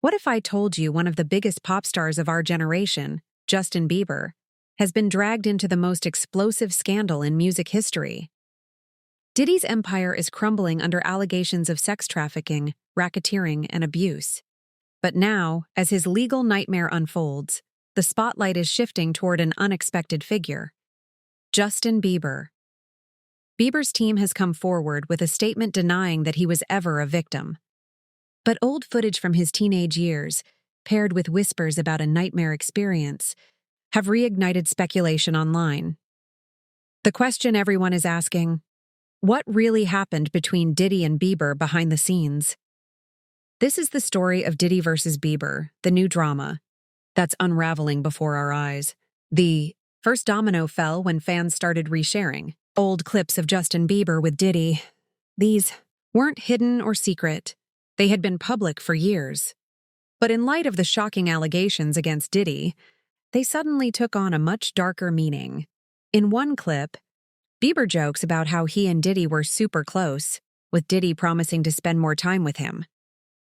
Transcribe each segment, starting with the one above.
What if I told you one of the biggest pop stars of our generation, Justin Bieber, has been dragged into the most explosive scandal in music history? Diddy's empire is crumbling under allegations of sex trafficking, racketeering, and abuse. But now, as his legal nightmare unfolds, the spotlight is shifting toward an unexpected figure: Justin Bieber. Bieber's team has come forward with a statement denying that he was ever a victim. But old footage from his teenage years, paired with whispers about a nightmare experience, have reignited speculation online. The question everyone is asking: what really happened between Diddy and Bieber behind the scenes? This is the story of Diddy versus Bieber, the new drama that's unraveling before our eyes. The first domino fell when fans started resharing old clips of Justin Bieber with Diddy. These weren't hidden or secret. They had been public for years. But in light of the shocking allegations against Diddy, they suddenly took on a much darker meaning. In one clip, Bieber jokes about how he and Diddy were super close, with Diddy promising to spend more time with him.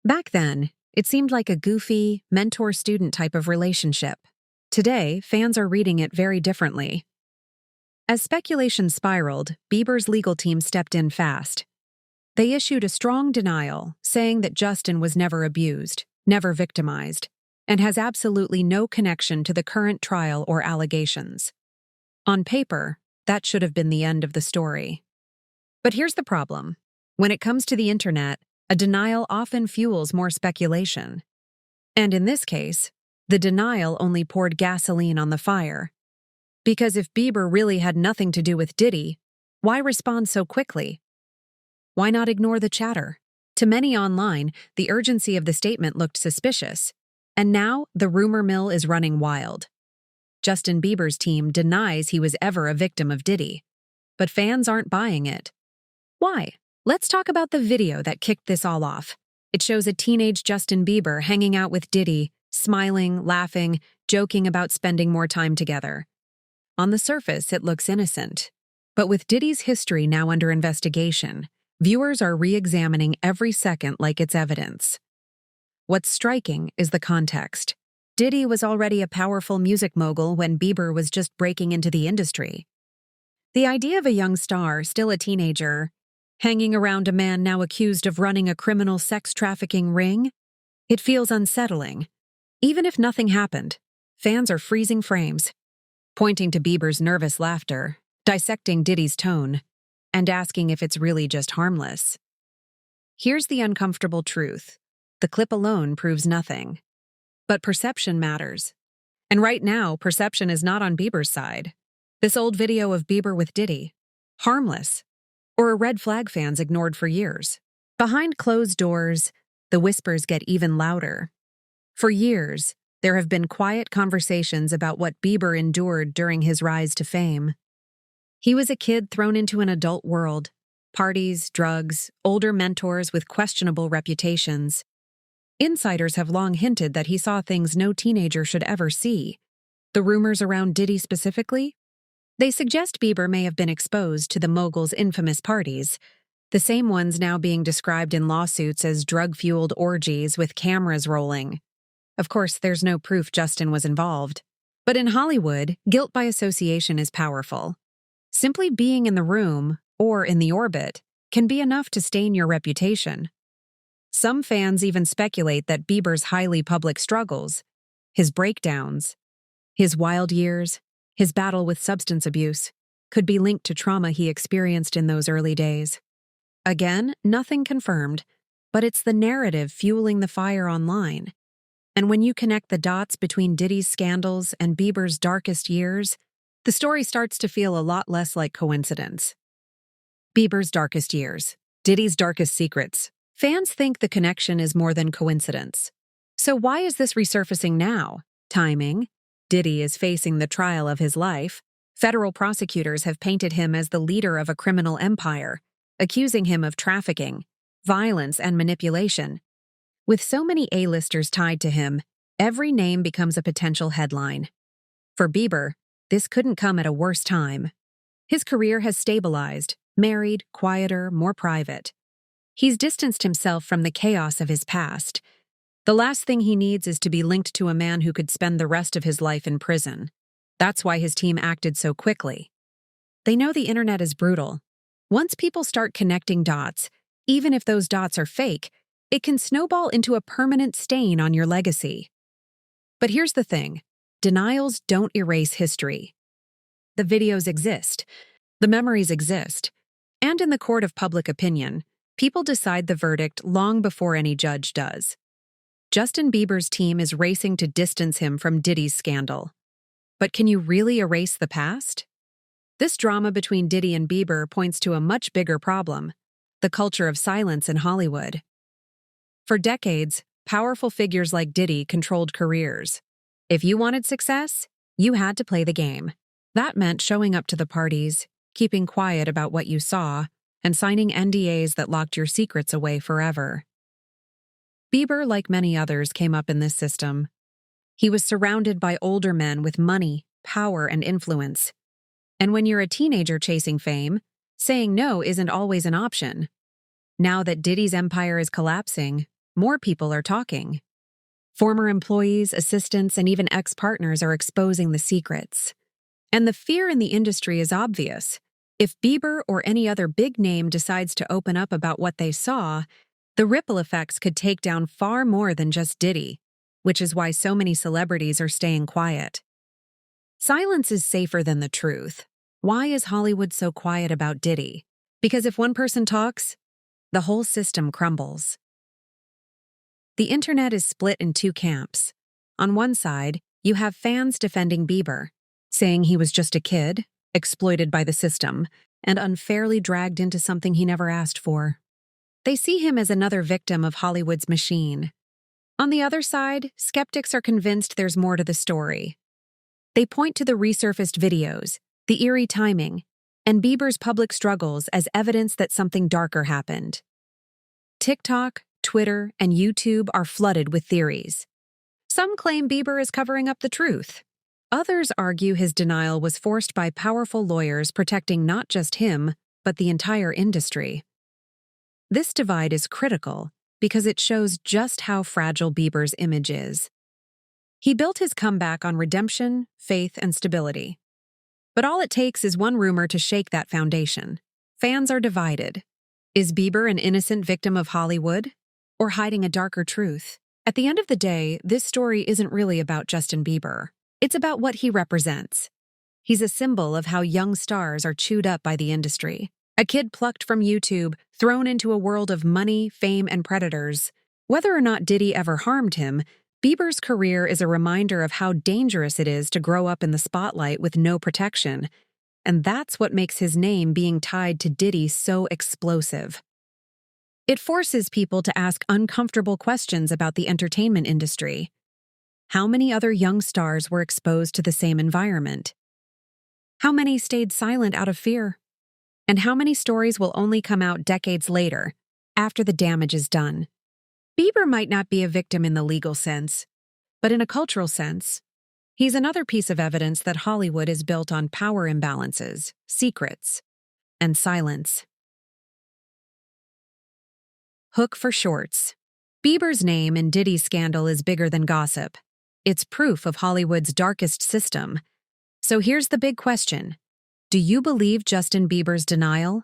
Back then, it seemed like a goofy, mentor-student type of relationship. Today, fans are reading it very differently. As speculation spiraled, Bieber's legal team stepped in fast. They issued a strong denial, saying that Justin was never abused, never victimized, and has absolutely no connection to the current trial or allegations. On paper, that should have been the end of the story. But here's the problem. When it comes to the internet, a denial often fuels more speculation. And in this case, the denial only poured gasoline on the fire. Because if Bieber really had nothing to do with Diddy, why respond so quickly? Why not ignore the chatter? To many online, the urgency of the statement looked suspicious. And now, the rumor mill is running wild. Justin Bieber's team denies he was ever a victim of Diddy. But fans aren't buying it. Why? Let's talk about the video that kicked this all off. It shows a teenage Justin Bieber hanging out with Diddy, smiling, laughing, joking about spending more time together. On the surface, it looks innocent. But with Diddy's history now under investigation, viewers are re-examining every second like it's evidence. What's striking is the context. Diddy was already a powerful music mogul when Bieber was just breaking into the industry. The idea of a young star, still a teenager, hanging around a man now accused of running a criminal sex trafficking ring? It feels unsettling. Even if nothing happened, fans are freezing frames, pointing to Bieber's nervous laughter, dissecting Diddy's tone, and asking if it's really just harmless. Here's the uncomfortable truth. The clip alone proves nothing. But perception matters. And right now, perception is not on Bieber's side. This old video of Bieber with Diddy, harmless, or a red flag fans ignored for years. Behind closed doors, the whispers get even louder. For years, there have been quiet conversations about what Bieber endured during his rise to fame. He was a kid thrown into an adult world: parties, drugs, older mentors with questionable reputations. Insiders have long hinted that he saw things no teenager should ever see. The rumors around Diddy specifically? They suggest Bieber may have been exposed to the mogul's infamous parties, the same ones now being described in lawsuits as drug-fueled orgies with cameras rolling. Of course, there's no proof Justin was involved. But in Hollywood, guilt by association is powerful. Simply being in the room, or in the orbit, can be enough to stain your reputation. Some fans even speculate that Bieber's highly public struggles, his breakdowns, his wild years, his battle with substance abuse, could be linked to trauma he experienced in those early days. Again, nothing confirmed, but it's the narrative fueling the fire online. And when you connect the dots between Diddy's scandals and Bieber's darkest years, the story starts to feel a lot less like coincidence. Bieber's darkest years, Diddy's darkest secrets. Fans think the connection is more than coincidence. So why is this resurfacing now? Timing. Diddy is facing the trial of his life. Federal prosecutors have painted him as the leader of a criminal empire, accusing him of trafficking, violence, and manipulation. With so many A-listers tied to him, every name becomes a potential headline. For Bieber, this couldn't come at a worse time. His career has stabilized, married, quieter, more private. He's distanced himself from the chaos of his past, The last thing he needs is to be linked to a man who could spend the rest of his life in prison. That's why his team acted so quickly. They know the internet is brutal. Once people start connecting dots, even if those dots are fake, it can snowball into a permanent stain on your legacy. But here's the thing. Denials don't erase history. The videos exist. The memories exist. And in the court of public opinion, people decide the verdict long before any judge does. Justin Bieber's team is racing to distance him from Diddy's scandal. But can you really erase the past? This drama between Diddy and Bieber points to a much bigger problem: the culture of silence in Hollywood. For decades, powerful figures like Diddy controlled careers. If you wanted success, you had to play the game. That meant showing up to the parties, keeping quiet about what you saw, and signing NDAs that locked your secrets away forever. Bieber, like many others, came up in this system. He was surrounded by older men with money, power, and influence. And when you're a teenager chasing fame, saying no isn't always an option. Now that Diddy's empire is collapsing, more people are talking. Former employees, assistants, and even ex-partners are exposing the secrets. And the fear in the industry is obvious. If Bieber or any other big name decides to open up about what they saw, the ripple effects could take down far more than just Diddy, which is why so many celebrities are staying quiet. Silence is safer than the truth. Why is Hollywood so quiet about Diddy? Because if one person talks, the whole system crumbles. The internet is split in two camps. On one side, you have fans defending Bieber, saying he was just a kid, exploited by the system, and unfairly dragged into something he never asked for. They see him as another victim of Hollywood's machine. On the other side, skeptics are convinced there's more to the story. They point to the resurfaced videos, the eerie timing, and Bieber's public struggles as evidence that something darker happened. TikTok, Twitter, and YouTube are flooded with theories. Some claim Bieber is covering up the truth. Others argue his denial was forced by powerful lawyers protecting not just him, but the entire industry. This divide is critical because it shows just how fragile Bieber's image is. He built his comeback on redemption, faith, and stability. But all it takes is one rumor to shake that foundation. Fans are divided. Is Bieber an innocent victim of Hollywood, or hiding a darker truth? At the end of the day, this story isn't really about Justin Bieber. It's about what he represents. He's a symbol of how young stars are chewed up by the industry. A kid plucked from YouTube, thrown into a world of money, fame, and predators. Whether or not Diddy ever harmed him, Bieber's career is a reminder of how dangerous it is to grow up in the spotlight with no protection. And that's what makes his name being tied to Diddy so explosive. It forces people to ask uncomfortable questions about the entertainment industry. How many other young stars were exposed to the same environment? How many stayed silent out of fear? And how many stories will only come out decades later, after the damage is done? Bieber might not be a victim in the legal sense, but in a cultural sense, he's another piece of evidence that Hollywood is built on power imbalances, secrets, and silence. Hook for shorts. Bieber's name in Diddy's scandal is bigger than gossip. It's proof of Hollywood's darkest system. So here's the big question. Do you believe Justin Bieber's denial?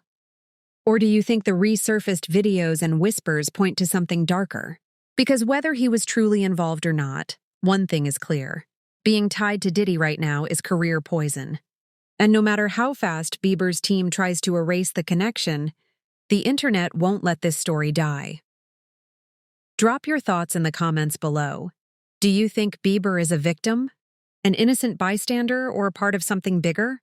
Or do you think the resurfaced videos and whispers point to something darker? Because whether he was truly involved or not, one thing is clear. Being tied to Diddy right now is career poison. And no matter how fast Bieber's team tries to erase the connection, the internet won't let this story die. Drop your thoughts in the comments below. Do you think Bieber is a victim, an innocent bystander, or a part of something bigger?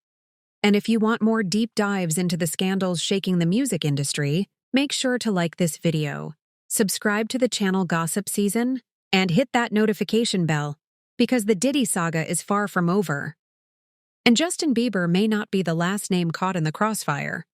And if you want more deep dives into the scandals shaking the music industry, make sure to like this video, subscribe to the channel Gossip Season, and hit that notification bell, because the Diddy saga is far from over. And Justin Bieber may not be the last name caught in the crossfire.